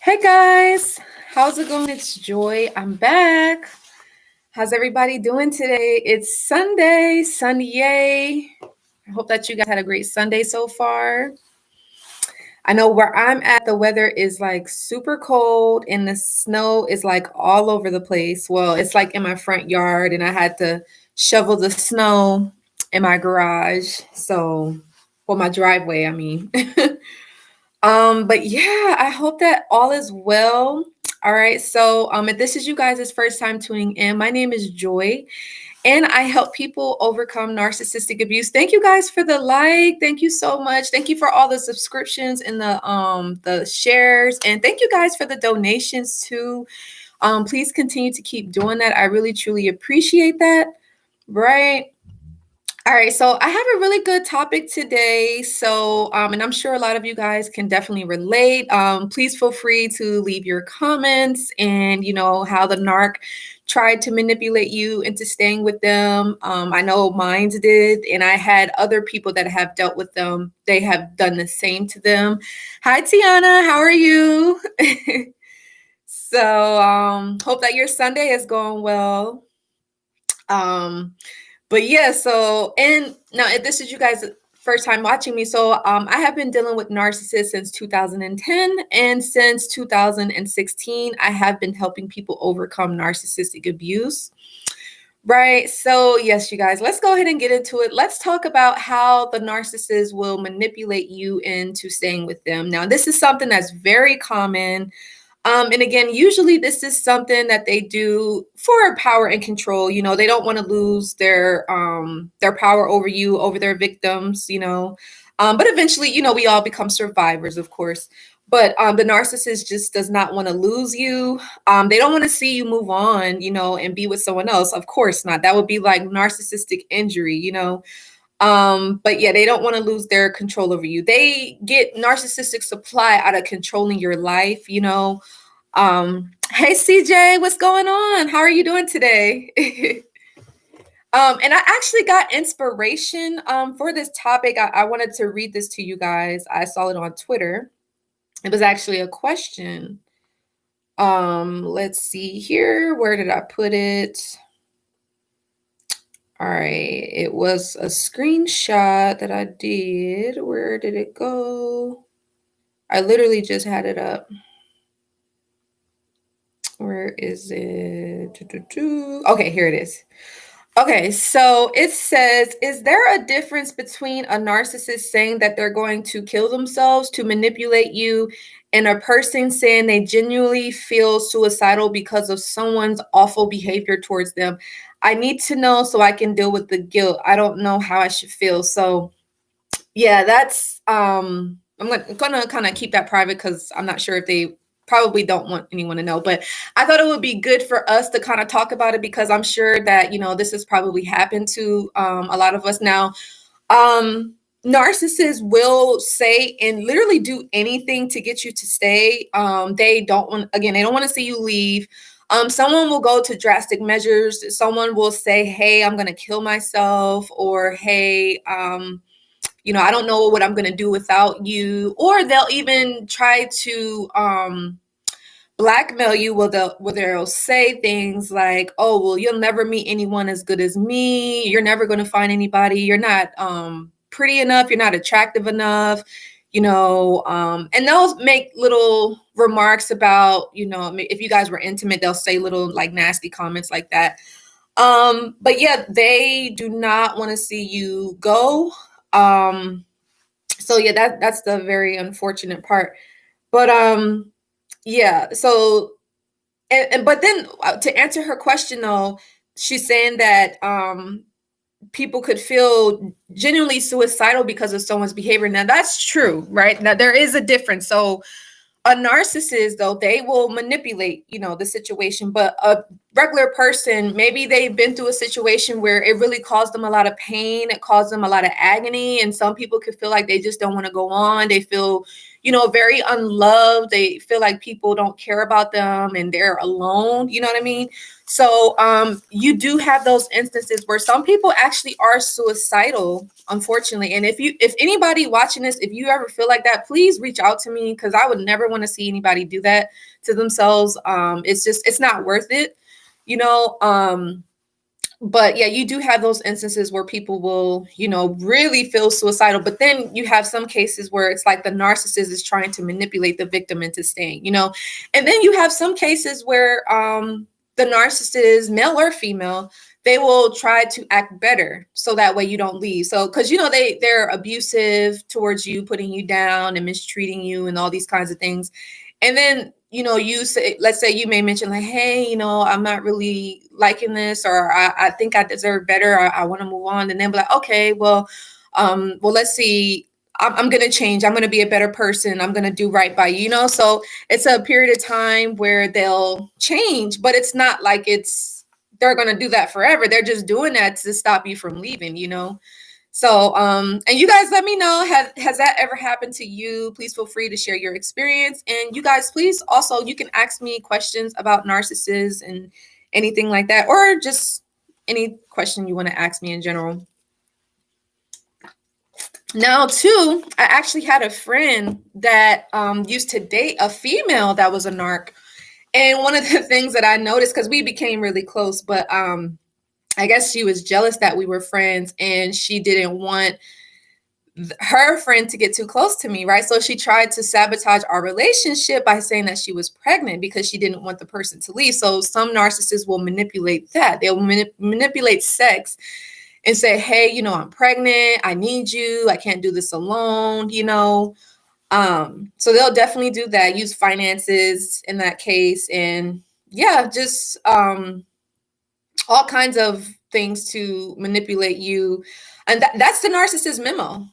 Hey guys, how's it going? It's Joy. I'm back. How's everybody doing today? It's Sunday, Sunday. I hope that you guys had a great Sunday so far. I know where I'm at, the weather is like super cold and the snow is like all over the place. Well, it's like in my front yard, and I had to shovel the snow in my garage. Well, my driveway, I mean. But yeah, I hope that all is well. All right. If this is you guys' first time tuning in, my name is Joy, and I help people overcome narcissistic abuse. Thank you guys for the like. Thank you so much. Thank you for all the subscriptions and the shares, and thank you guys for the donations too. Please continue to keep doing that. I really truly appreciate that. Right. All right, so I have a really good topic today. And I'm sure a lot of you guys can definitely relate. Please feel free to leave your comments and, how the narc tried to manipulate you into staying with them. I know mine did, and I had other people that have dealt with them. They have done the same to them. Hi, Tiana, how are you? Hope that your Sunday is going well. But yeah, and now if this is you guys' first time watching me, I have been dealing with narcissists since 2010, and since 2016, I have been helping people overcome narcissistic abuse. Right. So yes, you guys, let's go ahead and get into it. Let's talk about how the narcissist will manipulate you into staying with them. Now, this is something that's very common. And again, usually this is something that they do for power and control. They don't want to lose their power over you, over their victims. But eventually, we all become survivors, of course. But the narcissist just does not want to lose you. They don't want to see you move on, and be with someone else. Of course not. That would be like narcissistic injury. But yeah, they don't want to lose their control over you. They get narcissistic supply out of controlling your life. Hey CJ, what's going on? How are you doing today? And I actually got inspiration for this topic. I wanted to read this to you guys. I saw it on Twitter. It was actually a question. Let's see here. Where did I put it? All right, it was a screenshot that I did. Where did it go? I literally just had it up. Where is it? Okay, here it is. Okay, so it says, is there a difference between a narcissist saying that they're going to kill themselves to manipulate you and a person saying they genuinely feel suicidal because of someone's awful behavior towards them? I need to know so I can deal with the guilt. I don't know how I should feel. So yeah, that's I'm gonna kind of keep that private because I'm not sure if they probably don't want anyone to know, but I thought it would be good for us to kind of talk about it because I'm sure that, this has probably happened to a lot of us now. Narcissists will say and literally do anything to get you to stay. They don't want to see you leave. Someone will go to drastic measures. Someone will say, hey, I'm going to kill myself, or hey, I don't know what I'm going to do without you. Or they'll even try to blackmail you where they'll say things like, oh, well, you'll never meet anyone as good as me. You're never going to find anybody. You're not pretty enough. You're not attractive enough. And they'll make little remarks about, if you guys were intimate, they'll say little like nasty comments like that. But yeah, they do not want to see you go. So yeah, that's the very unfortunate part. But yeah, so but then to answer her question though, she's saying that people could feel genuinely suicidal because of someone's behavior. Now that's true, right? Now there is a difference. So a narcissist, though, they will manipulate, the situation, but a regular person, maybe they've been through a situation where it really caused them a lot of pain. It caused them a lot of agony. And some people could feel like they just don't want to go on. They feel, very unloved. They feel like people don't care about them and they're alone. You know what I mean? So you do have those instances where some people actually are suicidal, unfortunately. And if anybody watching this, if you ever feel like that, please reach out to me, because I would never want to see anybody do that to themselves. It's not worth it, you know. But yeah, you do have those instances where people will, really feel suicidal. But then you have some cases where it's like the narcissist is trying to manipulate the victim into staying, And then you have some cases where the narcissist, male or female, they will try to act better so that way you don't leave. So, because, they're abusive towards you, putting you down and mistreating you and all these kinds of things. And then, you say, let's say you may mention like, hey, I'm not really liking this, or I think I deserve better. I want to move on. And then be like, okay, well, let's see. I'm going to change. I'm going to be a better person. I'm going to do right by you, So it's a period of time where they'll change, but it's not like they're going to do that forever. They're just doing that to stop you from leaving. So, and you guys let me know, has that ever happened to you? Please feel free to share your experience. And you guys, please also, you can ask me questions about narcissists and anything like that, or just any question you want to ask me in general. Now, too, I actually had a friend that used to date a female that was a narc. And one of the things that I noticed, because we became really close, but I guess she was jealous that we were friends, and she didn't want her friend to get too close to me, right? So she tried to sabotage our relationship by saying that she was pregnant because she didn't want the person to leave. So some narcissists will manipulate that. They'll manipulate sex and say, hey, I'm pregnant. I need you. I can't do this alone, So they'll definitely do that, use finances in that case. And yeah, just all kinds of things to manipulate you. And that's the narcissist memo.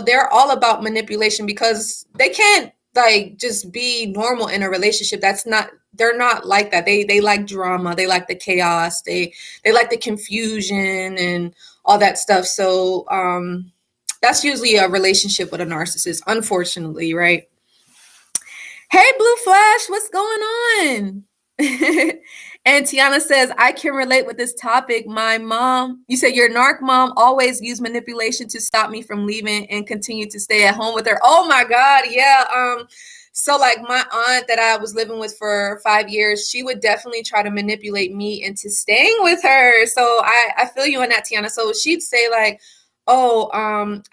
They're all about manipulation, because they can't like just be normal in a relationship. They're not like that. They like drama. They like the chaos. They like the confusion and all that stuff. So that's usually a relationship with a narcissist, unfortunately, right? Hey, Blue Flash, what's going on? And Tiana says, I can relate with this topic. My mom, you said your narc mom always used manipulation to stop me from leaving and continue to stay at home with her. Oh my God. Yeah. So like my aunt that I was living with for 5 years, she would definitely try to manipulate me into staying with her. So I feel you on that, Tiana. So she'd say like, oh,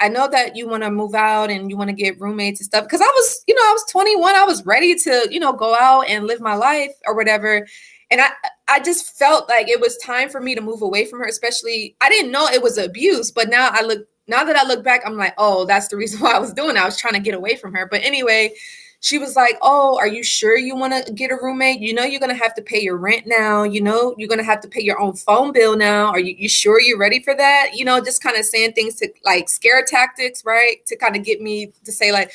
I know that you want to move out and you want to get roommates and stuff. Cause I was 21. I was ready to, go out and live my life or whatever. And I just felt like it was time for me to move away from her, especially I didn't know it was abuse. But now that I look back, I'm like, oh, that's the reason why I was doing it. I was trying to get away from her. But anyway, she was like, oh, are you sure you want to get a roommate? You're going to have to pay your rent now. You're going to have to pay your own phone bill now. Are you sure you're ready for that? Just kind of saying things to like scare tactics, right? To kind of get me to say like,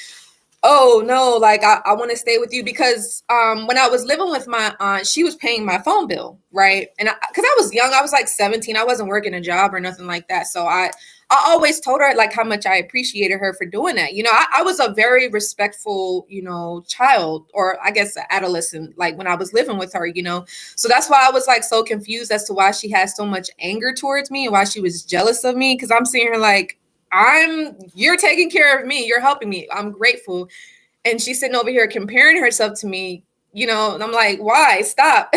oh no, like I want to stay with you, because when I was living with my aunt, she was paying my phone bill, right? And because I was young, I was like 17, I wasn't working a job or nothing like that. So I always told her like how much I appreciated her for doing that. I was a very respectful, child, or I guess adolescent, like when I was living with her, So that's why I was like so confused as to why she had so much anger towards me and why she was jealous of me. Because I'm seeing her like, you're taking care of me. You're helping me. I'm grateful. And she's sitting over here comparing herself to me, and I'm like, why? Stop,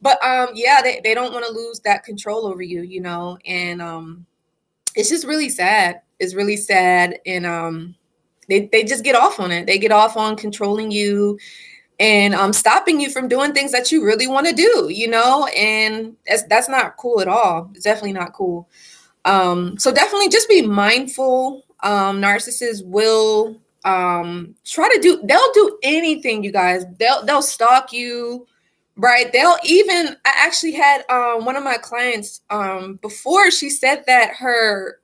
But yeah, they don't want to lose that control over you, and it's just really sad. It's really sad. And they just get off on it. They get off on controlling you and stopping you from doing things that you really want to do, and that's not cool at all. It's definitely not cool. So definitely just be mindful. Narcissists will they'll do anything, you guys. They'll stalk you, right? I actually had one of my clients before, she said that her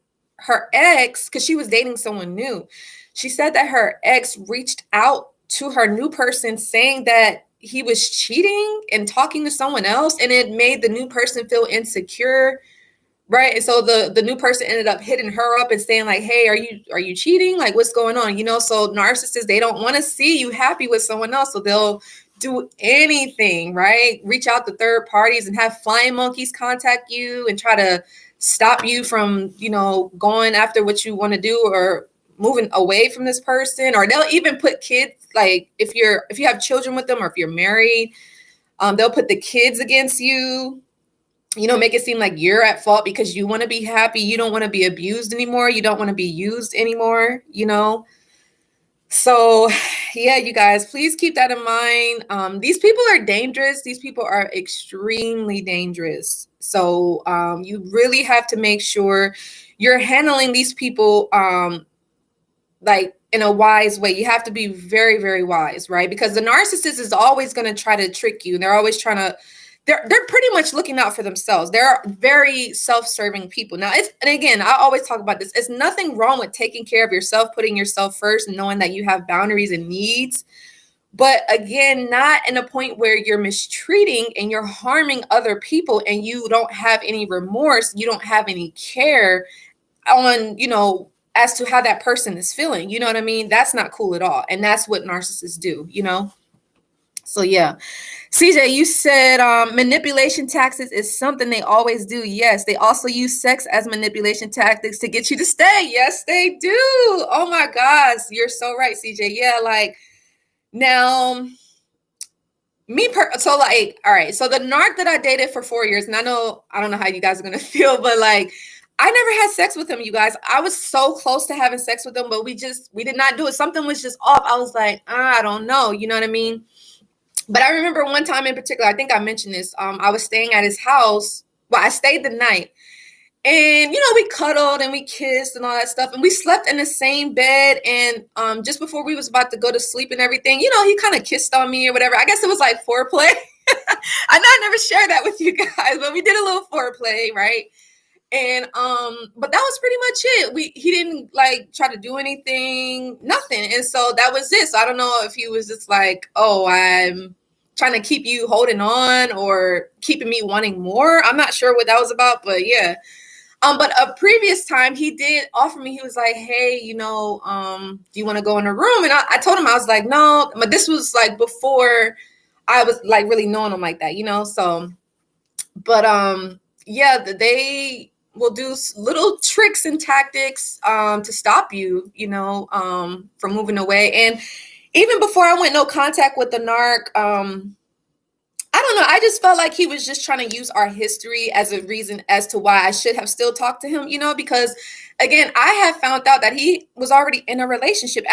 ex, because she was dating someone new, she said that her ex reached out to her new person saying that he was cheating and talking to someone else, and it made the new person feel insecure. Right. And so the new person ended up hitting her up and saying like, hey, are you cheating? Like, what's going on? So narcissists, they don't want to see you happy with someone else. So they'll do anything, right? Reach out to third parties and have flying monkeys contact you and try to stop you from, going after what you want to do or moving away from this person. Or they'll even put kids, like if you have children with them or if you're married, they'll put the kids against you. Make it seem like you're at fault because you want to be happy. You don't want to be abused anymore. You don't want to be used anymore, So, yeah, you guys, please keep that in mind. These people are dangerous. These people are extremely dangerous. So, you really have to make sure you're handling these people like in a wise way. You have to be very, very wise, right? Because the narcissist is always going to try to trick you. They're always trying to they're pretty much looking out for themselves. They're very self-serving people. Now, and again, I always talk about this. It's nothing wrong with taking care of yourself, putting yourself first, and knowing that you have boundaries and needs. But again, not in a point where you're mistreating and you're harming other people and you don't have any remorse, you don't have any care on, as to how that person is feeling. You know what I mean? That's not cool at all. And that's what narcissists do, So yeah. CJ, you said manipulation tactics is something they always do. Yes, they also use sex as manipulation tactics to get you to stay. Yes, they do. Oh my gosh, you're so right, CJ. Yeah, like now, so like, all right. So the narc that I dated for 4 years, and I don't know how you guys are gonna feel, but like, I never had sex with him, you guys. I was so close to having sex with him, but we did not do it. Something was just off. I was like, I don't know. You know what I mean? But I remember one time in particular, I think I mentioned this. I was staying at his house. Well, I stayed the night. And, we cuddled and we kissed and all that stuff. And we slept in the same bed. And just before we was about to go to sleep and everything, he kind of kissed on me or whatever. I guess it was like foreplay. I know I never shared that with you guys, but we did a little foreplay, right? And but that was pretty much it. He didn't like try to do anything, nothing. And so that was it. So I don't know if he was just like, oh, I'm trying to keep you holding on or keeping me wanting more. I'm not sure what that was about, but yeah. But a previous time he did offer me, he was like, hey, do you want to go in a room? And I told him, I was like, no, but this was like before I was like really knowing him like that, so, but yeah, they will do little tricks and tactics to stop you, from moving away. And even before I went no contact with the narc, I don't know. I just felt like he was just trying to use our history as a reason as to why I should have still talked to him, because again, I have found out that he was already in a relationship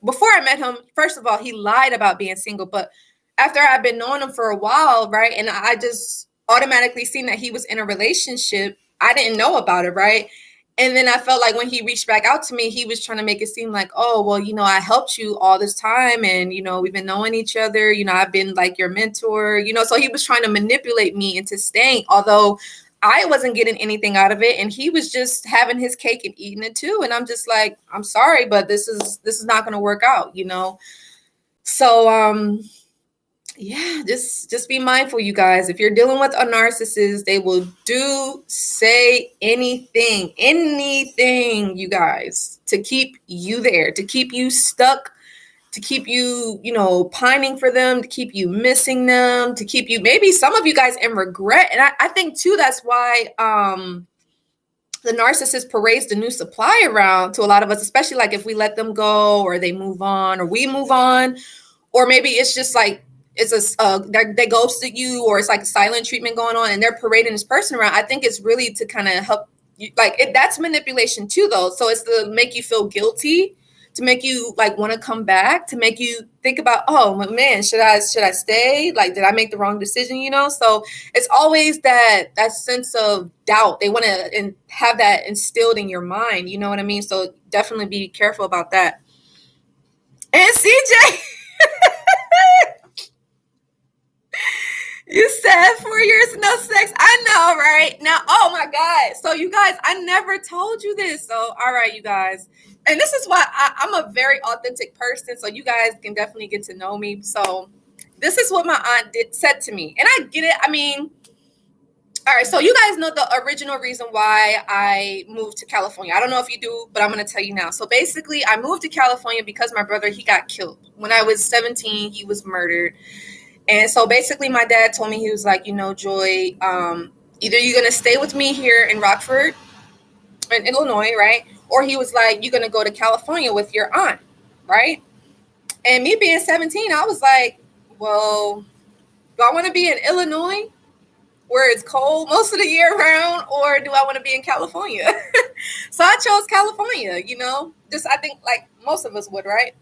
before I met him. First of all, he lied about being single, but after I've been knowing him for a while, right? And I just automatically seen that he was in a relationship. I didn't know about it, right? And then I felt like when he reached back out to me, he was trying to make it seem like, oh, well, I helped you all this time and, we've been knowing each other, I've been like your mentor, so he was trying to manipulate me into staying, although I wasn't getting anything out of it. And he was just having his cake and eating it too. And I'm just like, I'm sorry, but this is not going to work out, So, yeah, just be mindful, you guys. If you're dealing with a narcissist, they will say anything, you guys, to keep you there, to keep you stuck, to keep you, pining for them, to keep you missing them, to keep you, maybe some of you guys in regret. And I think too, that's why the narcissist parades the new supply around to a lot of us, especially like if we let them go or they move on or we move on, or maybe it's just like, they ghosted you, or it's like a silent treatment going on and they're parading this person around. I think it's really to kind of help you, that's manipulation too, though. So it's to make you feel guilty, to make you like want to come back, to make you think about, oh man, should I stay? Like, did I make the wrong decision? So it's always that sense of doubt. They want to have that instilled in your mind. You know what I mean? So definitely be careful about that. And CJ, you said 4 years no sex. I know, right? Now, oh my God. So you guys, I never told you this. So, all right, you guys. And this is why I'm a very authentic person. So you guys can definitely get to know me. So this is what my aunt said to me. And I get it. I mean, All right, so you guys know the original reason why I moved to California. I don't know if you do, but I'm going to tell you now. So basically, I moved to California because my brother, he got killed. When I was 17, he was murdered. And so basically, my dad told me, he was like, Joy, either you're going to stay with me here in Rockford, in Illinois, right? Or he was like, you're going to go to California with your aunt, right? And me being 17, I was like, well, do I want to be in Illinois where it's cold most of the year round, or do I want to be in California? So I chose California, just I think like most of us would, right?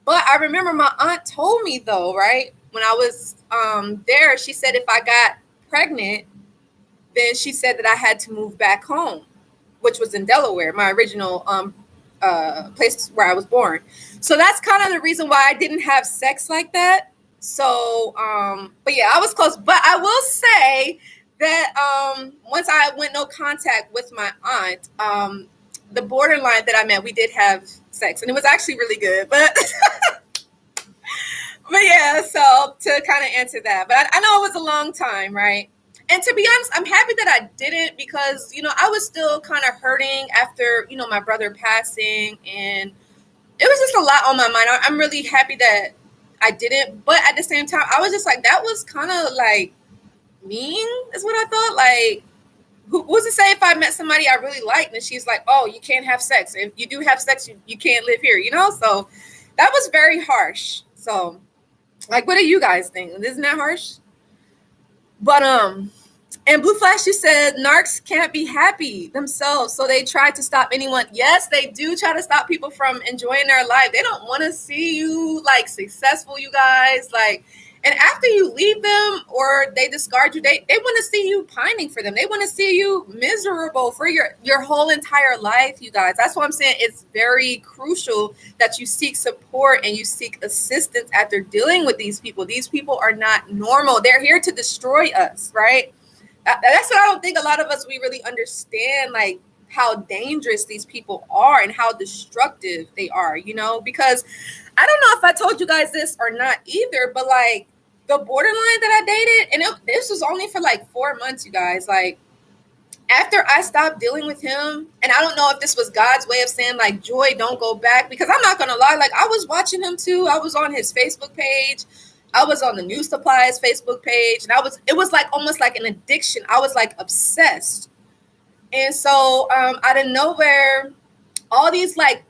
But I remember my aunt told me though, right? When I was there, she said if I got pregnant, then she said that I had to move back home, which was in Delaware, my original place where I was born. So that's kind of the reason why I didn't have sex like that. So, but yeah, I was close. But I will say that once I went no contact with my aunt, the borderline that I met, we did have sex, and it was actually really good. But but yeah, so to kind of answer that, but I know it was a long time, right? And to be honest, I'm happy that I didn't because, I was still kind of hurting after, my brother passing, and it was just a lot on my mind. I'm really happy that I didn't, but at the same time, I was just like, that was kind of like mean is what I thought. Like, who's to say if I met somebody I really liked and she's like, oh, you can't have sex. If you do have sex, you can't live here, So that was very harsh. So like, what do you guys think? Isn't that harsh? But and Blue Flash, you said narcs can't be happy themselves, so they try to stop anyone. Yes, they do try to stop people from enjoying their life. They don't want to see you like successful, you guys. Like, and after you leave them or they discard you, they want to see you pining for them. They want to see you miserable for your whole entire life, you guys. That's why I'm saying it's very crucial that you seek support and you seek assistance after dealing with these people. These people are not normal. They're here to destroy us, right? That's what I don't think a lot of us, we really understand, like how dangerous these people are and how destructive they are, because I don't know if I told you guys this or not either, but like the borderline that I dated, and this was only for like 4 months, you guys, like after I stopped dealing with him, and I don't know if this was God's way of saying like, Joy, don't go back, because I'm not going to lie, like I was watching him too. I was on his Facebook page. I was on the New Supplies Facebook page, and it was like almost like an addiction. I was like obsessed. And so out of nowhere, all these like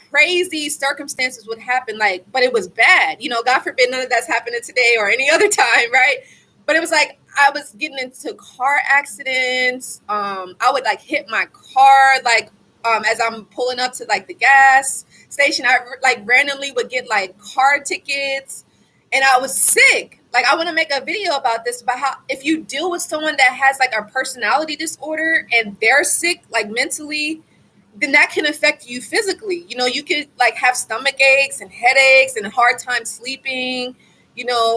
crazy circumstances would happen, like, but it was bad. God forbid none of that's happening today or any other time, right? But it was like I was getting into car accidents. I would like hit my car, like as I'm pulling up to like the gas station. I like randomly would get like car tickets. And I was sick. Like, I want to make a video about this, about how if you deal with someone that has like a personality disorder and they're sick, like mentally, then that can affect you physically. You could like have stomach aches and headaches and a hard time sleeping,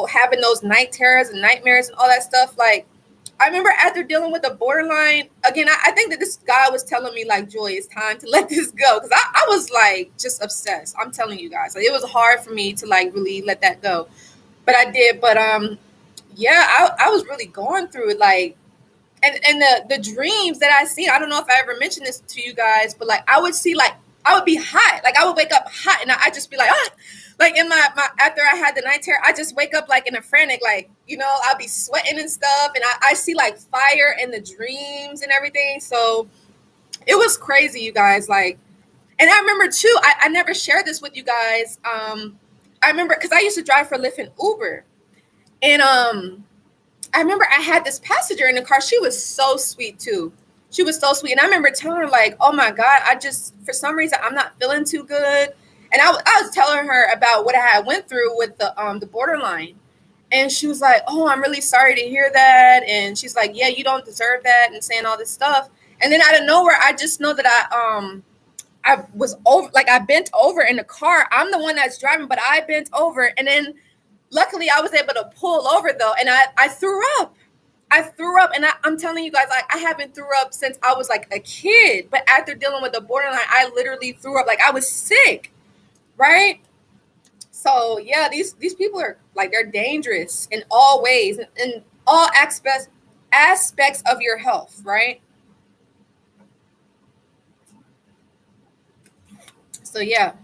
having those night terrors and nightmares and all that stuff. Like, I remember after dealing with the borderline, again, I think that this guy was telling me like, Joy, it's time to let this go. Because I was like just obsessed. I'm telling you guys, like, it was hard for me to like really let that go. But I did. But yeah, I was really going through it. Like, and the dreams that I see, I don't know if I ever mentioned this to you guys, but like I would see, like I would be hot. Like I would wake up hot and I'd just be like, ah! Like in my after I had the night terror, I just wake up like in a frantic, like, I'll be sweating and stuff. And I see like fire in the dreams and everything. So it was crazy, you guys. Like, and I remember too, I never shared this with you guys. I remember because I used to drive for Lyft and Uber. And I remember I had this passenger in the car. She was so sweet too. She was so sweet. And I remember telling her like, oh my God, for some reason, I'm not feeling too good. And I was telling her about what I had went through with the borderline. And she was like, oh, I'm really sorry to hear that. And she's like, yeah, you don't deserve that, and saying all this stuff. And then out of nowhere, I just know that I was over, like I bent over in the car. I'm the one that's driving, but I bent over. And then luckily I was able to pull over though. And I threw up. And I'm telling you guys, I haven't threw up since I was like a kid. But after dealing with the borderline, I literally threw up. Like I was sick, right? So yeah, these people are like, they're dangerous in all ways, in all aspects aspects of your health, right? So yeah.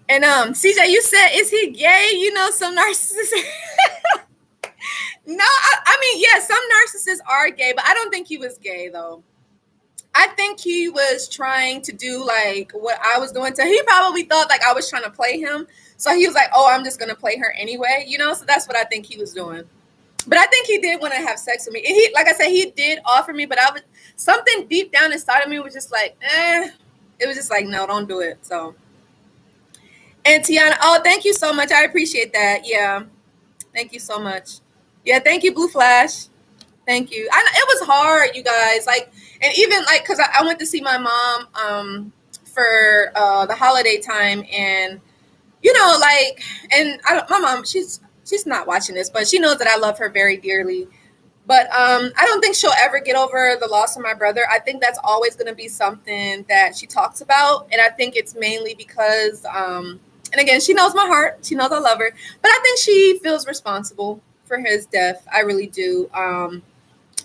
And CJ, you said, is he gay? You know, some narcissists. No, I mean, yeah, some narcissists are gay, but I don't think he was gay though. I think he was trying to do like what I was doing to. He probably thought like I was trying to play him, so he was like, "Oh, I'm just gonna play her anyway," you know. So that's what I think he was doing. But I think he did want to have sex with me. And he, like I said, he did offer me, but I was something deep down inside of me was just like, eh. It was just like, no, don't do it. So, and Tiana, oh, thank you so much. I appreciate that. Yeah, thank you so much. Yeah, thank you, Blue Flash. Thank you. It was hard, you guys. Like, and even like, cause I went to see my mom for the holiday time, and you know, like, and my mom, she's not watching this, but she knows that I love her very dearly. But I don't think she'll ever get over the loss of my brother. I think that's always going to be something that she talks about, and I think it's mainly because, and again, she knows my heart. She knows I love her, but I think she feels responsible for his death. I really do.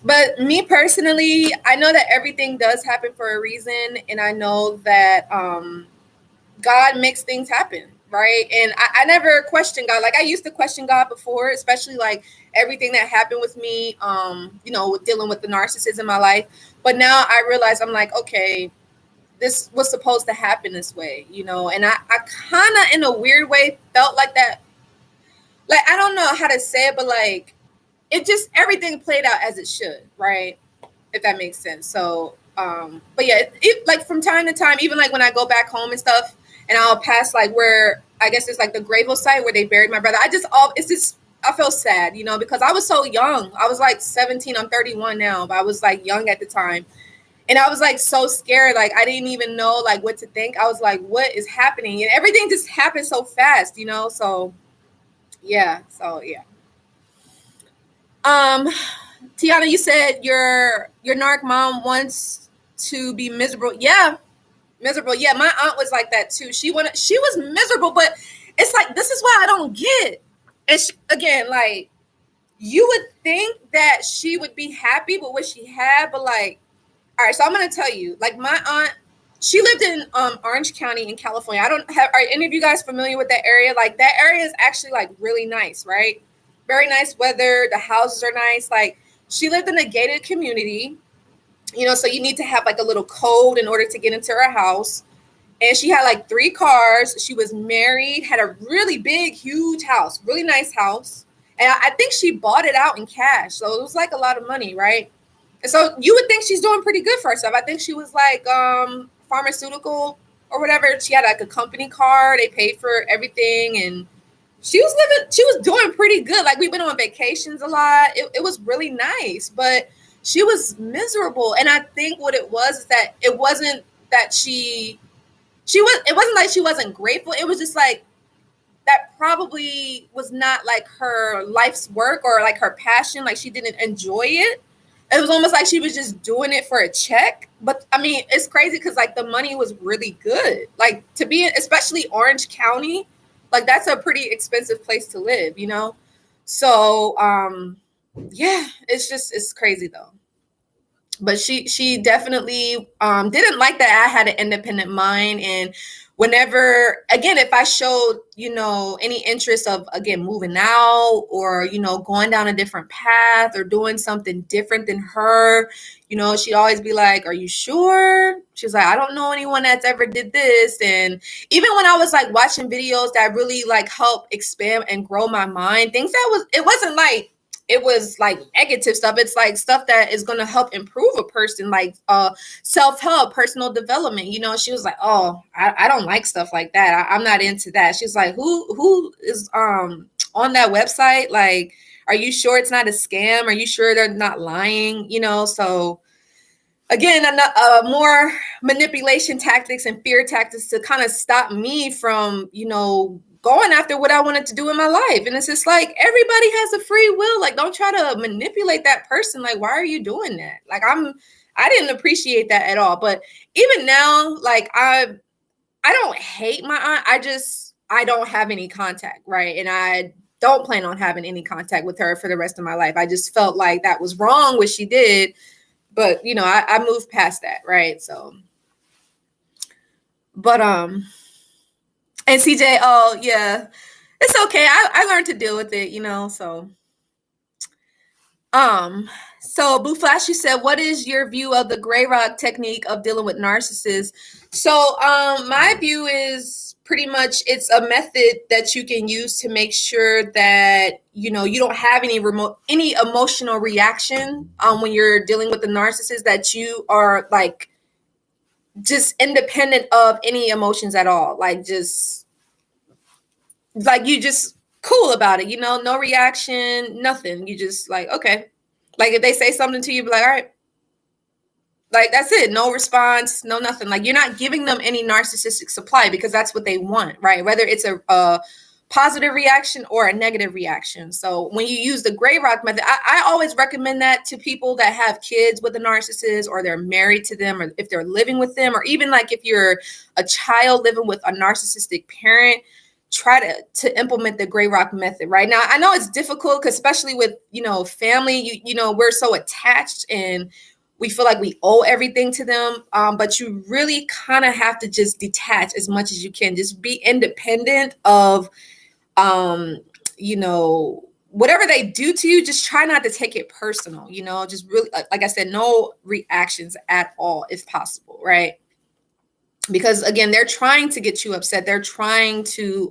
But me personally, I know that everything does happen for a reason, and I know that God makes things happen, right? And I never questioned God. Like I used to question God before, especially like everything that happened with me, you know, dealing with the narcissist in my life. But now I realize I'm like, okay, this was supposed to happen this way, you know? And I kind of, in a weird way, felt like that. Like, I don't know how to say it, but like, it just, everything played out as it should, right? If that makes sense. So, but yeah, it like from time to time, even like when I go back home and stuff, and I'll pass like where I guess it's like the gravel site where they buried my brother. It's just, I feel sad, you know, because I was so young. I was like 17. I'm 31 now, but I was like young at the time. And I was like so scared. Like I didn't even know like what to think. I was like, what is happening? And everything just happened so fast, you know? So yeah. So yeah. Tiana, you said your narc mom wants to be miserable. Yeah, miserable. Yeah, my aunt was like that too. She was miserable, but it's like this is why I don't get. And she, again, like you would think that she would be happy with what she had, but like, all right. So I'm gonna tell you, like my aunt, she lived in Orange County in California. I don't have. Are any of you guys familiar with that area? Like that area is actually like really nice, right? Very nice weather. The houses are nice. Like she lived in a gated community, you know, so you need to have like a little code in order to get into her house. And she had like 3 cars. She was married, had a really big, huge house, really nice house. And I think she bought it out in cash. So it was like a lot of money, right? And so you would think she's doing pretty good for herself. I think she was like pharmaceutical or whatever. She had like a company car. They paid for everything. And she was doing pretty good. Like we went on vacations a lot. It was really nice, but she was miserable. And I think what it was is that it wasn't that it wasn't like she wasn't grateful. It was just like that probably was not like her life's work or like her passion. Like she didn't enjoy it. It was almost like she was just doing it for a check. But I mean, it's crazy because like the money was really good. Like to be in, especially Orange County, like that's a pretty expensive place to live, you know? So yeah, it's crazy though. But she definitely didn't like that I had an independent mind. And whenever, again, if I showed, you know, any interest of, again, moving out or, you know, going down a different path or doing something different than her, you know, she'd always be like, are you sure? She's like, I don't know anyone that's ever did this. And even when I was like watching videos that really like help expand and grow my mind, it wasn't like, it was like negative stuff. It's like stuff that is going to help improve a person, like self-help, personal development. You know, she was like, oh, I don't like stuff like that. I'm not into that. She's like, who is on that website? Like, are you sure it's not a scam? Are you sure they're not lying? You know, so again, more manipulation tactics and fear tactics to kind of stop me from, you know, going after what I wanted to do in my life. And it's just like, everybody has a free will. Like, don't try to manipulate that person. Like, why are you doing that? Like, I didn't appreciate that at all. But even now, like, I don't hate my aunt. I don't have any contact. Right. And I don't plan on having any contact with her for the rest of my life. I just felt like that was wrong what she did. But, you know, I moved past that, right? So, but, and CJ, oh, yeah, it's okay. I learned to deal with it, you know, so. So Blue Flash, you said, what is your view of the gray rock technique of dealing with narcissists? So, my view is pretty much it's a method that you can use to make sure that, you know, you don't have any emotional reaction, when you're dealing with the narcissist, that you are like just independent of any emotions at all. Like you just cool about it, you know, no reaction, nothing. You just like, okay. Like if they say something to you, be like, all right. Like that's it. No response, no nothing. Like you're not giving them any narcissistic supply because that's what they want, right? Whether it's a positive reaction or a negative reaction. So when you use the gray rock method, I always recommend that to people that have kids with a narcissist, or they're married to them, or if they're living with them, or even like if you're a child living with a narcissistic parent. Try to implement the gray rock method. Right now, I know it's difficult because especially with, you know, family, you know, we're so attached and we feel like we owe everything to them. But you really kind of have to just detach as much as you can. Just be independent of, you know, whatever they do to you. Just try not to take it personal. You know, just really, like I said, no reactions at all if possible. Right. Because again, they're trying to get you upset. They're trying to,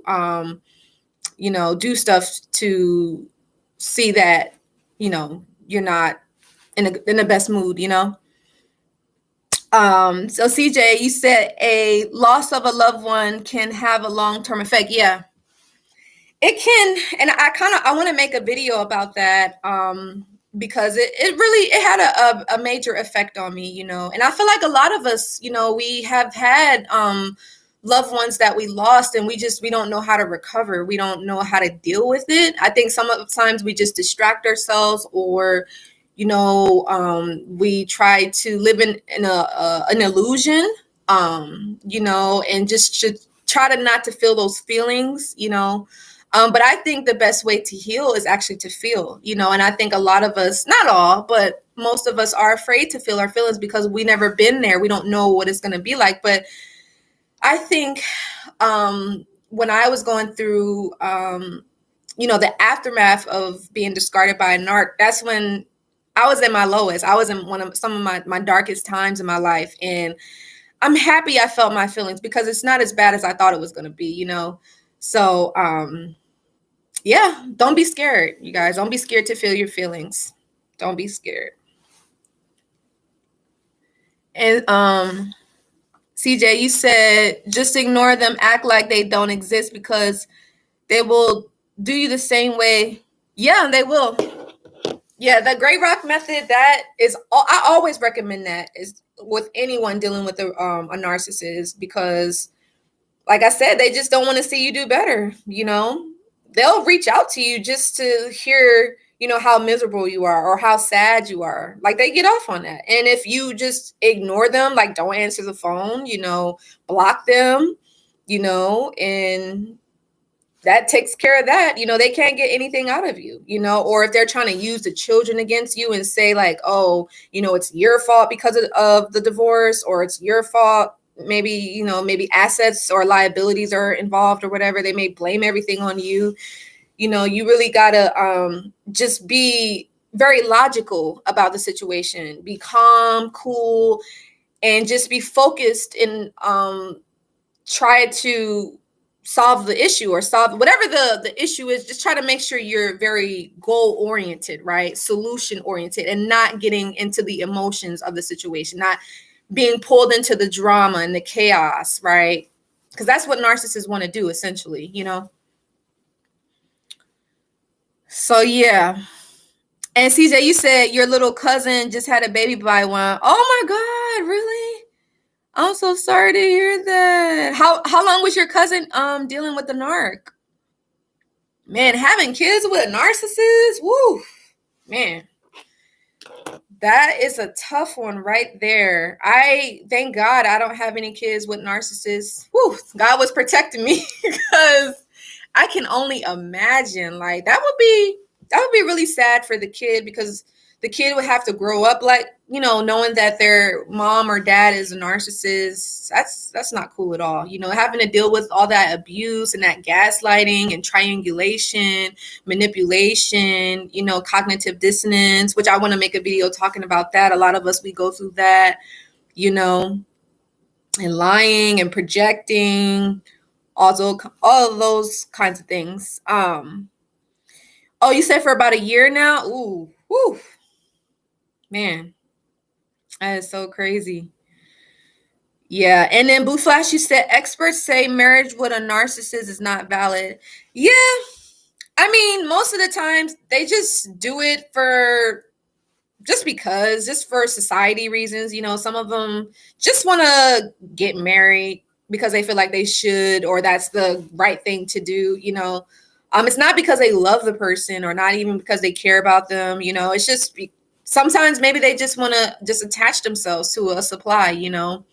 you know, do stuff to see that, you know, you're not in the best mood, you know? So CJ, you said a loss of a loved one can have a long-term effect. Yeah, it can. And I want to make a video about that. Because it had a major effect on me, you know, and I feel like a lot of us, you know, we have had loved ones that we lost, and we don't know how to recover. We don't know how to deal with it. I think sometimes we just distract ourselves, or, you know, we try to live in an illusion, you know, and just should try to not to feel those feelings, you know. But I think the best way to heal is actually to feel, you know, and I think a lot of us, not all, but most of us are afraid to feel our feelings because we never been there. We don't know what it's going to be like. But I think when I was going through, you know, the aftermath of being discarded by a narc, that's when I was at my lowest. I was in some of my darkest times in my life. And I'm happy I felt my feelings because it's not as bad as I thought it was going to be, you know. So, yeah, don't be scared, you guys. Don't be scared to feel your feelings. Don't be scared. And CJ, you said just ignore them, act like they don't exist because they will do you the same way. Yeah, they will. Yeah, the gray rock method, that is, I always recommend that is with anyone dealing with a narcissist, because like I said, they just don't want to see you do better, you know. They'll reach out to you just to hear, you know, how miserable you are or how sad you are. Like they get off on that. And if you just ignore them, like don't answer the phone, you know, block them, you know, and that takes care of that. You know, they can't get anything out of you, you know. Or if they're trying to use the children against you and say like, oh, you know, it's your fault because of the divorce, or it's your fault, maybe, you know, maybe assets or liabilities are involved or whatever, they may blame everything on you. You know, you really gotta just be very logical about the situation, be calm, cool, and just be focused and try to solve the issue, or solve whatever the issue is. Just try to make sure you're very goal oriented, right? Solution oriented, and not getting into the emotions of the situation, not being pulled into the drama and the chaos, right? Because that's what narcissists want to do, essentially, you know? So, yeah. And CJ, you said your little cousin just had a baby by one. Oh my God, really? I'm so sorry to hear that. How long was your cousin dealing with the narc? Man, having kids with a narcissist, woo, man. That is a tough one right there. I thank God I don't have any kids with narcissists. Whew, God was protecting me because I can only imagine. Like that would be really sad for the kid, because the kid would have to grow up like, knowing that their mom or dad is a narcissist. That's not cool at all. Having to deal with all that abuse and that gaslighting and triangulation, manipulation, cognitive dissonance, which I want to make a video talking about that. A lot of us, we go through that, and lying and projecting, also all of those kinds of things. Oh, you said for about a year now? Ooh, whew. Man, that is so crazy. Yeah. And then Blue Flash, you said experts say marriage with a narcissist is not valid. Yeah. I mean, most of the times they just do it for just for society reasons. Some of them just want to get married because they feel like they should, or that's the right thing to do. It's not because they love the person, or not even because they care about them. It's just sometimes maybe they just want to just attach themselves to a supply, or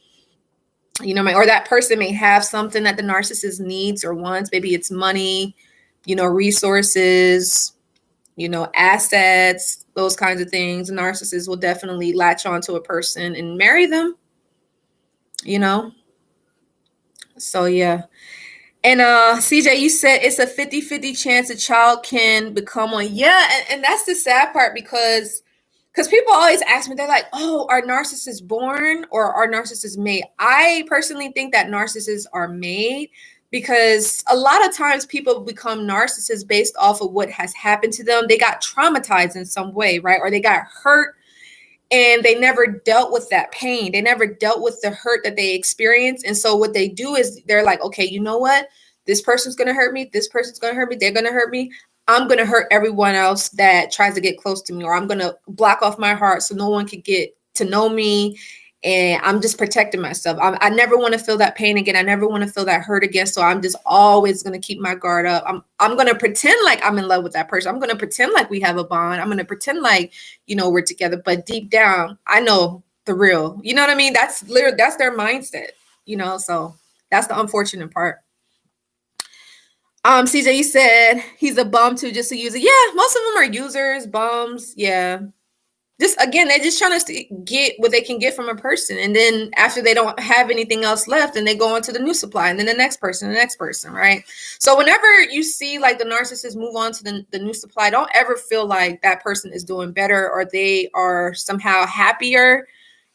that person may have something that the narcissist needs or wants. Maybe it's money, resources, assets, those kinds of things. Narcissists will definitely latch onto a person and marry them, So yeah. And CJ, you said it's a 50-50 chance a child can become one. Yeah, and that's the sad part, because people always ask me, they're like, oh, are narcissists born or are narcissists made? I personally think that narcissists are made, because a lot of times people become narcissists based off of what has happened to them. They got traumatized in some way, right? Or they got hurt and they never dealt with that pain. They never dealt with the hurt that they experienced. And so what they do is they're like, okay, you know what? This person's going to hurt me. This person's going to hurt me. They're going to hurt me. I'm going to hurt everyone else that tries to get close to me, or I'm going to block off my heart so no one could get to know me. And I'm just protecting myself. I never want to feel that pain again. I never want to feel that hurt again. So I'm just always going to keep my guard up. I'm going to pretend like I'm in love with that person. I'm going to pretend like we have a bond. I'm going to pretend like, we're together. But deep down, I know the real. You know what I mean? That's their mindset, so that's the unfortunate part. CJ, you said he's a bum too, just a user. Yeah, most of them are users, bums. Yeah. Just again, they're just trying to get what they can get from a person. And then after they don't have anything else left, then they go on to the new supply, and then the next person, right? So whenever you see like the narcissist move on to the new supply, don't ever feel like that person is doing better or they are somehow happier.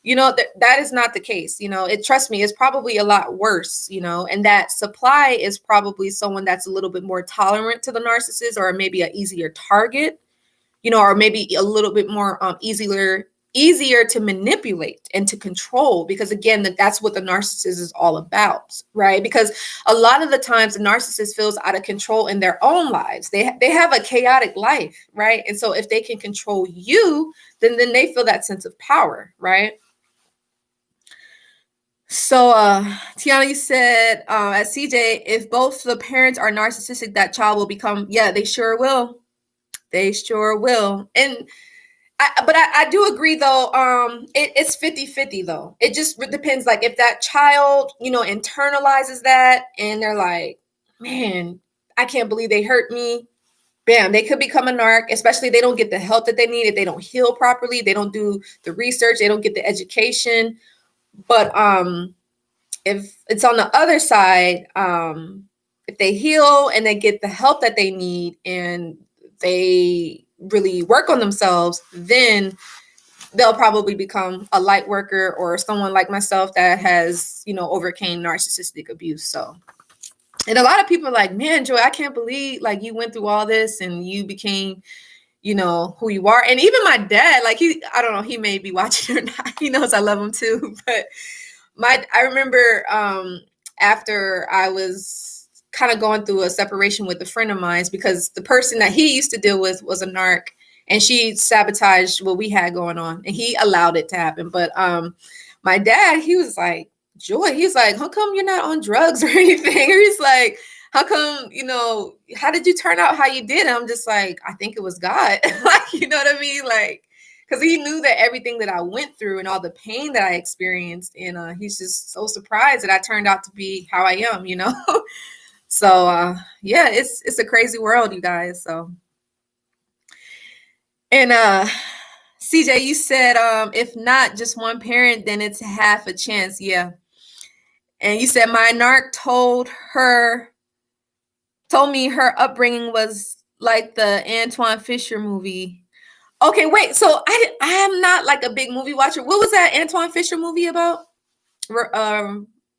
That is not the case. Trust me, it's probably a lot worse, and that supply is probably someone that's a little bit more tolerant to the narcissist, or maybe an easier target, or maybe a little bit more easier to manipulate and to control, because again, that's what the narcissist is all about, right? Because a lot of the times the narcissist feels out of control in their own lives. They have a chaotic life, right? And so if they can control you, then they feel that sense of power, right? So Tiana, you said as CJ, if both the parents are narcissistic, that child will become, yeah, they sure will. They sure will. And I do agree though. It's 50-50 though. It just depends. Like if that child, internalizes that and they're like, man, I can't believe they hurt me. Bam, they could become a narc, especially if they don't get the help that they need, if they don't heal properly, they don't do the research, they don't get the education. But if it's on the other side, if they heal and they get the help that they need and they really work on themselves, then they'll probably become a light worker or someone like myself that has, overcame narcissistic abuse. So, and a lot of people are like, man, Joy, I can't believe like you went through all this and you became, who you are. And even my dad, like I don't know, he may be watching or not. He knows I love him too. But I remember after I was kind of going through a separation with a friend of mine, because the person that he used to deal with was a narc, and she sabotaged what we had going on, and he allowed it to happen. But my dad, he was like, Joy, he's like, how come you're not on drugs or anything? Or he's like, how come, how did you turn out how you did? And I'm just like, I think it was God. Like, you know what I mean? Like, because he knew that everything that I went through and all the pain that I experienced, and he's just so surprised that I turned out to be how I am, So yeah, it's a crazy world, you guys. So, and CJ, you said if not just one parent, then it's half a chance. Yeah. And you said my narc told me her upbringing was like the Antoine Fisher movie. Okay, wait. So I am not like a big movie watcher. What was that Antoine Fisher movie about?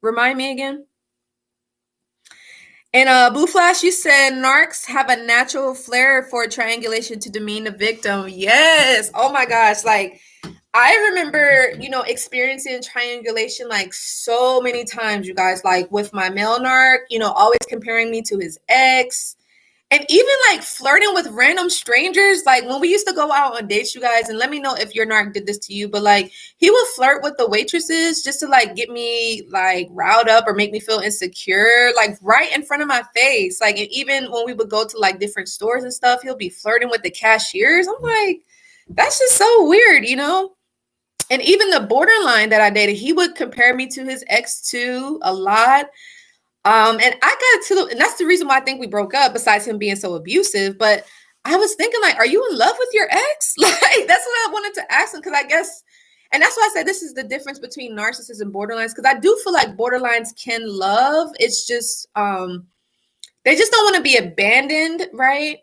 Remind me again. And Blue Flash, you said narcs have a natural flair for triangulation to demean the victim. Yes. Oh my gosh. Like I remember, experiencing triangulation like so many times, you guys, like with my male narc, always comparing me to his ex. And even like flirting with random strangers, like when we used to go out on dates, you guys, and let me know if your narc did this to you, but like he would flirt with the waitresses just to like get me like riled up or make me feel insecure, like right in front of my face. Like, and even when we would go to like different stores and stuff, he'll be flirting with the cashiers. I'm like, that's just so weird, And even the borderline that I dated, he would compare me to his ex too a lot. And and that's the reason why I think we broke up, besides him being so abusive. But I was thinking, like, are you in love with your ex? Like, that's what I wanted to ask him, because I guess, and that's why I said this is the difference between narcissists and borderlines, because I do feel like borderlines can love. It's just they just don't want to be abandoned, right?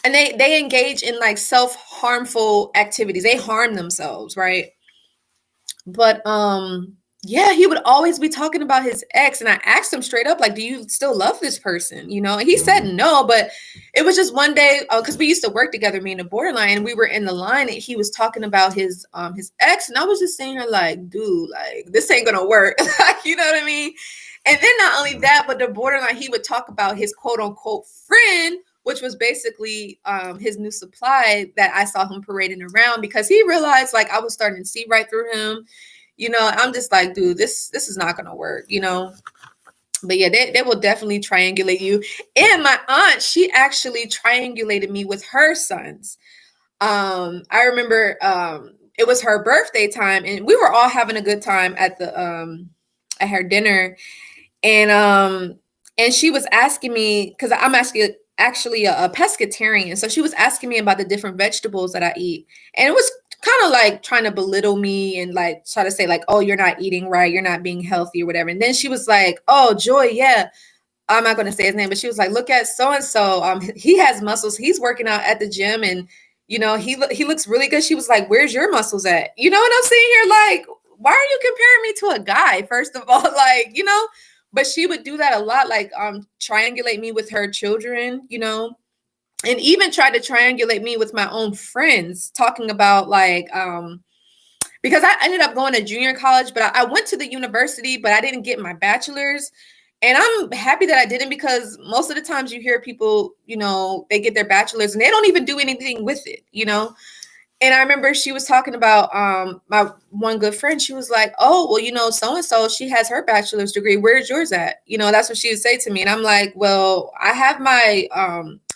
And they engage in like self-harmful activities. They harm themselves, right? But yeah, he would always be talking about his ex, and I asked him straight up, like, do you still love this person? And he said no, but it was just one day, because we used to work together, me and the borderline, and we were in the line, and he was talking about his ex, and I was just saying her like, dude, like, this ain't gonna work. You know what I mean? And then not only that, but the borderline, he would talk about his quote unquote friend, which was basically his new supply that I saw him parading around, because he realized like I was starting to see right through him. I'm just like, dude, this is not gonna work, But yeah, they will definitely triangulate you. And my aunt, she actually triangulated me with her sons. I remember it was her birthday time, and we were all having a good time at at her dinner. And she was asking me, because I'm actually a pescatarian. So she was asking me about the different vegetables that I eat. And it was kind of like trying to belittle me and like try to say like, oh, you're not eating right, you're not being healthy or whatever. And then she was like, oh, Joy, yeah, I'm not going to say his name, but she was like, look at so-and-so. He has muscles. He's working out at the gym, and he looks really good. She was like, where's your muscles at? You know what I'm saying here? Like, why are you comparing me to a guy, first of all? Like, but she would do that a lot, like triangulate me with her children, and even try to triangulate me with my own friends, talking about like, because I ended up going to junior college, but I went to the university, but I didn't get my bachelor's. And I'm happy that I didn't, because most of the times you hear people, they get their bachelor's and they don't even do anything with it, And I remember she was talking about my one good friend. She was like, oh, well, so-and-so, she has her bachelor's degree. Where's yours at? That's what she would say to me. And I'm like, well, I have my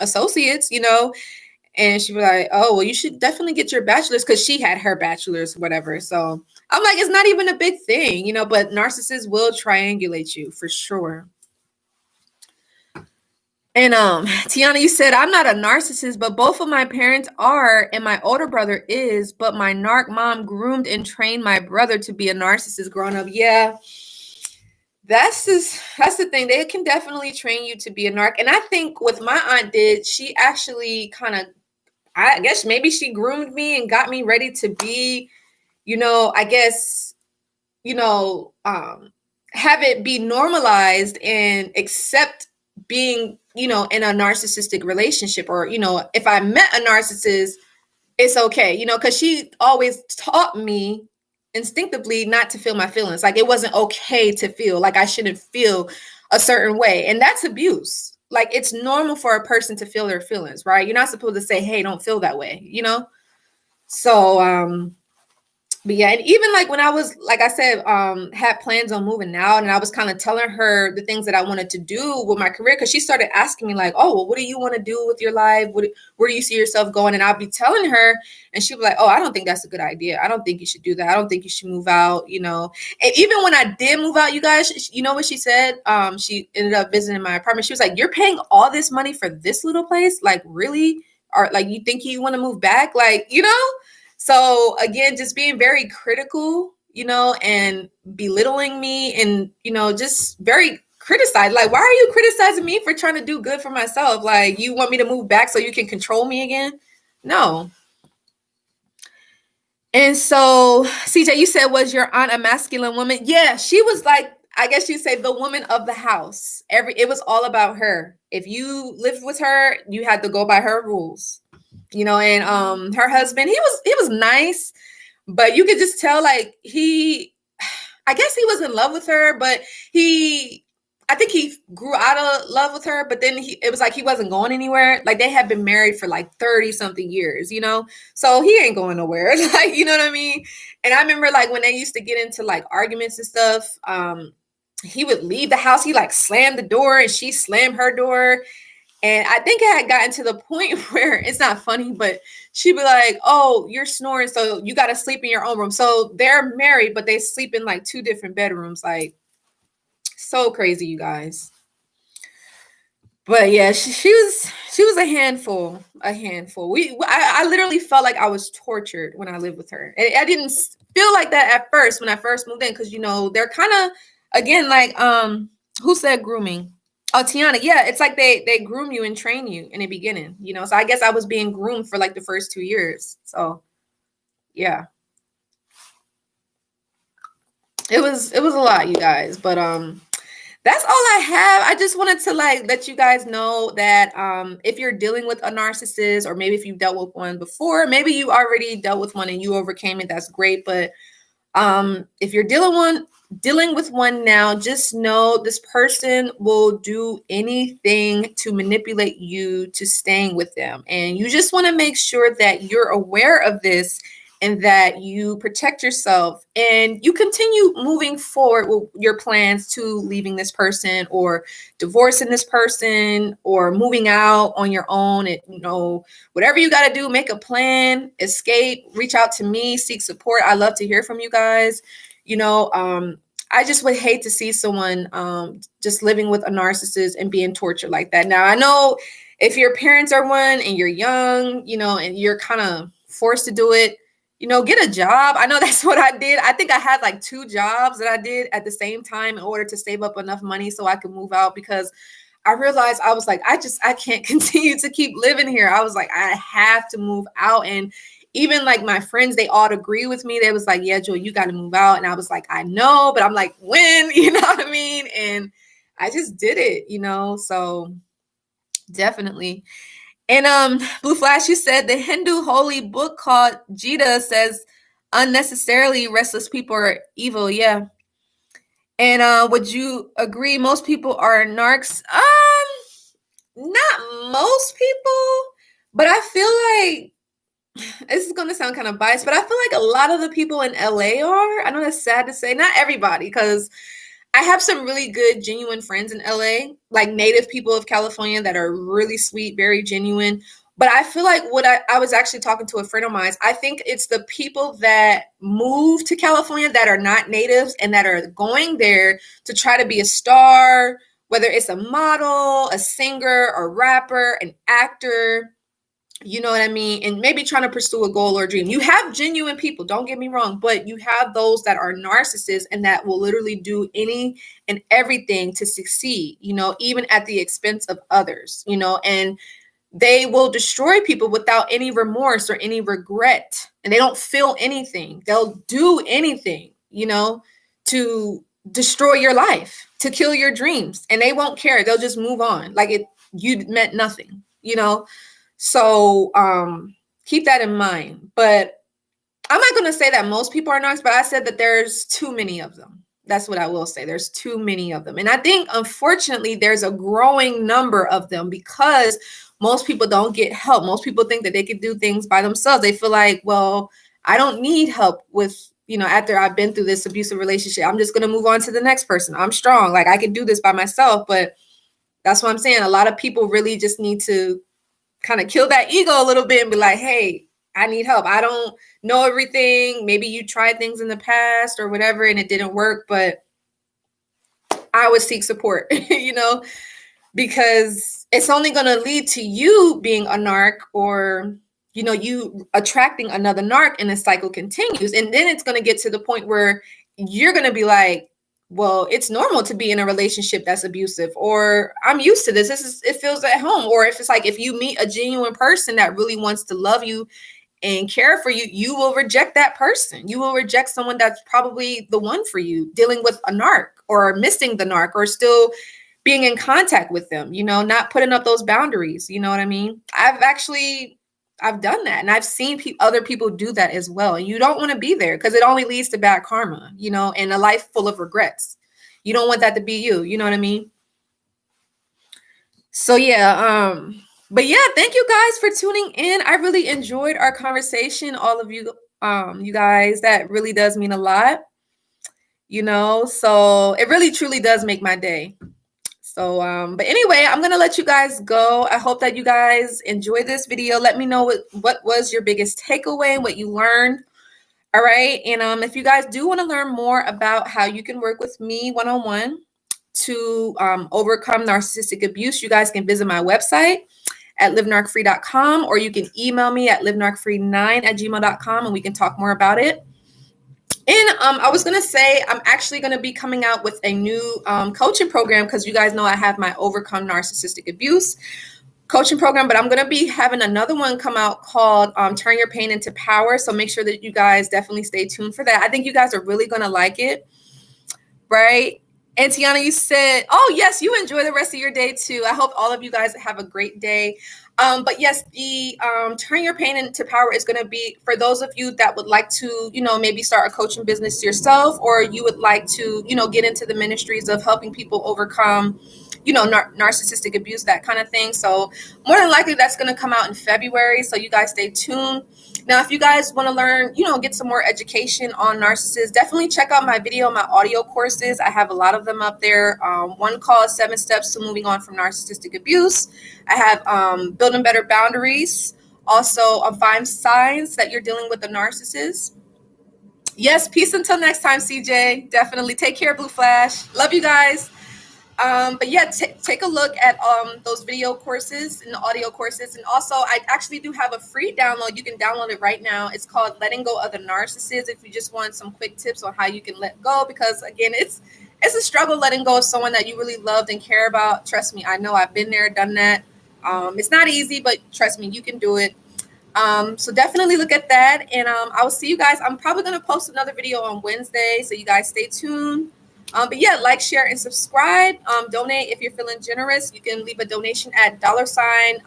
associates, And she was like, oh, well, you should definitely get your bachelor's, because she had her bachelor's, whatever. So I'm like, it's not even a big thing, but narcissists will triangulate you for sure. And Tiana, you said, I'm not a narcissist, but both of my parents are, and my older brother is, but my narc mom groomed and trained my brother to be a narcissist growing up. Yeah, that's the thing. They can definitely train you to be a narc. And I think what my aunt did, she actually kind of, I guess maybe she groomed me and got me ready to be, I guess, have it be normalized and accept being, in a narcissistic relationship, or, if I met a narcissist, it's okay, because she always taught me instinctively not to feel my feelings. Like, it wasn't okay to feel like I shouldn't feel a certain way. And that's abuse. Like, it's normal for a person to feel their feelings, right? You're not supposed to say, hey, don't feel that way, So, But yeah, and even like when I was, like I said, had plans on moving out, and I was kind of telling her the things that I wanted to do with my career, because she started asking me like, oh, well, what do you want to do with your life? Where do you see yourself going? And I'll be telling her, and she'll be like, oh, I don't think that's a good idea. I don't think you should do that. I don't think you should move out, you know. And even when I did move out, you guys, you know what she said? She ended up visiting my apartment. She was like, you're paying all this money for this little place? Like, really? Or like, you think you want to move back? Like, you know? So again, just being very critical, you know, and belittling me, and, you know, just very criticized. Like, why are you criticizing me for trying to do good for myself? Like, you want me to move back so you can control me again? No. And so, CJ, you said, was your aunt a masculine woman? Yeah, she was like, I guess you say, the woman of the house. It was all about her. If you lived with her, you had to go by her rules. You know, and her husband, he was nice, but you could just tell, like, I guess he was in love with her, but I think he grew out of love with her, but then it was like he wasn't going anywhere. Like, they had been married for like 30 something years, you know, so he ain't going nowhere. Like, you know what I mean? And I remember, like, when they used to get into like arguments and stuff, he would leave the house. He like slammed the door, and she slammed her door. And I think it had gotten to the point where, it's not funny, but she'd be like, oh, you're snoring, so you got to sleep in your own room. So they're married, but they sleep in like 2 different bedrooms. Like, so crazy, you guys. But yeah, she was a handful. I literally felt like I was tortured when I lived with her. And I didn't feel like that at first when I first moved in, because, you know, they're kind of, again, like, who said grooming? Oh, Tiana. Yeah, it's like they groom you and train you in the beginning, you know. So I guess I was being groomed for like the first 2 years. So yeah, it was a lot, you guys. But that's all I have. I just wanted to like let you guys know that if you're dealing with a narcissist, or maybe if you've dealt with one before, maybe you already dealt with one and you overcame it, that's great. But if you're dealing with one now, just know this person will do anything to manipulate you to staying with them. And you just want to make sure that you're aware of this, and that you protect yourself, and you continue moving forward with your plans to leaving this person, or divorcing this person, or moving out on your own. And, you know, whatever you got to do, make a plan, escape, reach out to me, seek support. I love to hear from you guys. You know, I just would hate to see someone just living with a narcissist and being tortured like that. Now, I know if your parents are one and you're young, you know, and you're kind of forced to do it, you know, get a job. I know that's what I did. I think I had like 2 jobs that I did at the same time in order to save up enough money so I could move out, because I realized, I was like, I can't continue to keep living here. I was like, I have to move out. And even like my friends, they all agree with me. They was like, yeah, Joy, you got to move out. And I was like, I know, but I'm like, when? You know what I mean? And I just did it, you know, so definitely. And Blue Flash, you said the Hindu holy book called Gita says unnecessarily restless people are evil. Yeah. And would you agree most people are narcs? Not most people, but I feel like this is going to sound kind of biased, but I feel like a lot of the people in LA are. I know that's sad to say, not everybody, because I have some really good, genuine friends in LA, like native people of California that are really sweet, very genuine. But I feel like what I was actually talking to a friend of mine, I think it's the people that move to California that are not natives and that are going there to try to be a star, whether it's a model, a singer, a rapper, an actor. You know what I mean? And maybe trying to pursue a goal or a dream. You have genuine people, don't get me wrong, but you have those that are narcissists and that will literally do any and everything to succeed, you know, even at the expense of others, you know, and they will destroy people without any remorse or any regret. And they don't feel anything. They'll do anything, you know, to destroy your life, to kill your dreams. And they won't care. They'll just move on. Like you meant nothing, you know? So keep that in mind. But I'm not going to say that most people are narcs, but I said that there's too many of them. That's what I will say. There's too many of them. And I think, unfortunately, there's a growing number of them because most people don't get help. Most people think that they can do things by themselves. They feel like, well, I don't need help with after I've been through this abusive relationship, I'm just going to move on to the next person. I'm strong. Like, I can do this by myself. But that's what I'm saying. A lot of people really just need to kind of kill that ego a little bit and be like, hey, I need help. I don't know everything. Maybe you tried things in the past or whatever and it didn't work, but I would seek support, because it's only going to lead to you being a narc, or you attracting another narc, and the cycle continues. And then it's going to get to the point where you're going to be like, well, it's normal to be in a relationship that's abusive, or I'm used to this. It feels at home. Or if it's like, if you meet a genuine person that really wants to love you and care for you, you will reject that person. You will reject someone that's probably the one for you, dealing with a narc or missing the narc, or still being in contact with them, not putting up those boundaries. You know what I mean? I've done that, and I've seen other people do that as well. And you don't want to be there, because it only leads to bad karma, and a life full of regrets. You don't want that to be you. You know what I mean? So yeah, but yeah, thank you guys for tuning in. I really enjoyed our conversation. All of you, you guys, that really does mean a lot. So it really truly does make my day. So, but anyway, I'm going to let you guys go. I hope that you guys enjoyed this video. Let me know what was your biggest takeaway, what you learned. All right. And if you guys do want to learn more about how you can work with me one-on-one to overcome narcissistic abuse, you guys can visit my website at livenarcfree.com, or you can email me at livenarcfree9@gmail.com, and we can talk more about it. And I was going to say, I'm actually going to be coming out with a new coaching program, because you guys know I have my Overcome Narcissistic Abuse coaching program, but I'm going to be having another one come out called Turn Your Pain into Power. So make sure that you guys definitely stay tuned for that. I think you guys are really going to like it, right? And Tiana, you said, oh, yes, you enjoy the rest of your day too. I hope all of you guys have a great day. But yes, the Turn Your Pain into Power is going to be for those of you that would like to, maybe start a coaching business yourself, or you would like to, get into the ministries of helping people overcome, narcissistic abuse, that kind of thing. So more than likely that's going to come out in February. So you guys stay tuned. Now, if you guys want to learn, get some more education on narcissists, definitely check out my video, my audio courses. I have a lot of them up there. One called 7 Steps to Moving On from Narcissistic Abuse. I have Building Better Boundaries. Also, 5 Signs that you're dealing with a narcissist. Yes, peace until next time, CJ. Definitely take care, Blue Flash. Love you guys. But yeah, take a look at those video courses and the audio courses. And also, I actually do have a free download. You can download it right now. It's called Letting Go of the Narcissist, if you just want some quick tips on how you can let go. Because again, it's a struggle letting go of someone that you really loved and care about. Trust me, I know I've been there, done that. It's not easy, but trust me, you can do it. So definitely look at that. And I will see you guys. I'm probably going to post another video on Wednesday, so you guys stay tuned. But yeah, like, share, and subscribe. Donate if you're feeling generous. You can leave a donation at $sign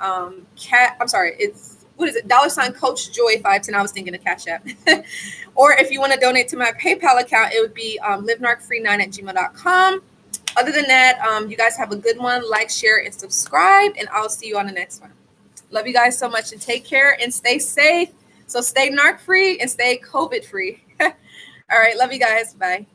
Coach Joy 510. I was thinking of Cashapp. Or if you want to donate to my PayPal account, it would be livenarcfree9@gmail.com. Other than that, you guys have a good one. Like, share, and subscribe, and I'll see you on the next one. Love you guys so much, and take care and stay safe. So stay narc free and stay COVID free. All right, love you guys. Bye.